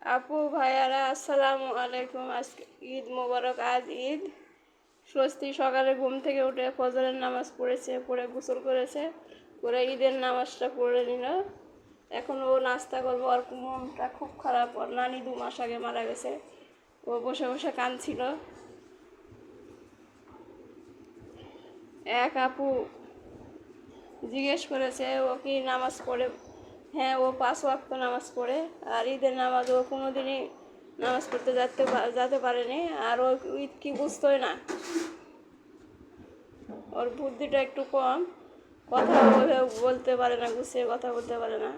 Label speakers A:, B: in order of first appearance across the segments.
A: আপু ভাইয়ারা আসসালামু আলাইকুম। আজকে ঈদ মোবারক। আজ ঈদ। স্বস্তি সকালে ঘুম থেকে উঠে ফজরের নামাজ পড়েছে, পড়ে গোসল করেছে, করে ঈদের নামাজটা পড়ে নিল। এখন ও নাস্তা করবো। ওর মনটা খুব খারাপ, ওর নানি 2 মাস আগে মারা গেছে। ও বসে বসে কাঁদছিল। এক আপু জিজ্ঞেস করেছে ও কি নামাজ পড়ে। হ্যাঁ, ও 5 ওয়াক্ত নামাজ পড়ে। আর ঈদের নামাজ ও কোনো দিনই নামাজ পড়তে যেতে পারেনি। আর ও ঈদ কি বুঝতোই না। ওর বুদ্ধিটা একটু কম, কথা বলতে পারে না, গুছিয়ে কথা বলতে পারে না।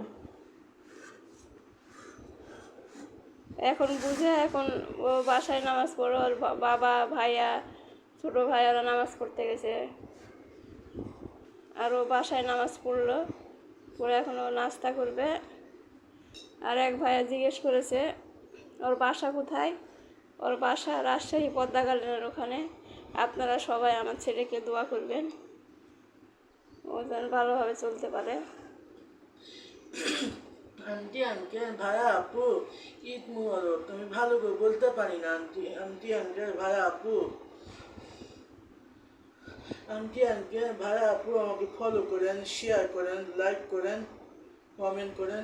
A: এখন বুঝে, এখন ও বাসায় নামাজ পড়ে। ওর বাবা, ভাইয়া, ছোটো ভাইয়ারা নামাজ পড়তে গেছে, আর ও বাসায় নামাজ পড়লো। পরে এখন ও নাস্তা করবে। আর এক ভাইয়া জিজ্ঞেস করেছে ওর বাসা কোথায়। ওর বাসা রাজশাহী পদ্মা গার্ডেনের ওখানে। আপনারা সবাই আমার ছেলেকে দোয়া করবেন, ও যেন ভালোভাবে চলতে পারে।
B: আন্টি আঙ্কেল ভাইয়া আপু, ঈদ মুবারক। তুমি ভালো করে বলতে পারি না। আন্টি আঙ্কেল ভাইয়া আপু, আন্টি আঙ্কেল ভাইয়া আপু, আমাকে ফলো করেন, শেয়ার করেন, লাইক করেন, কমেন্ট করেন।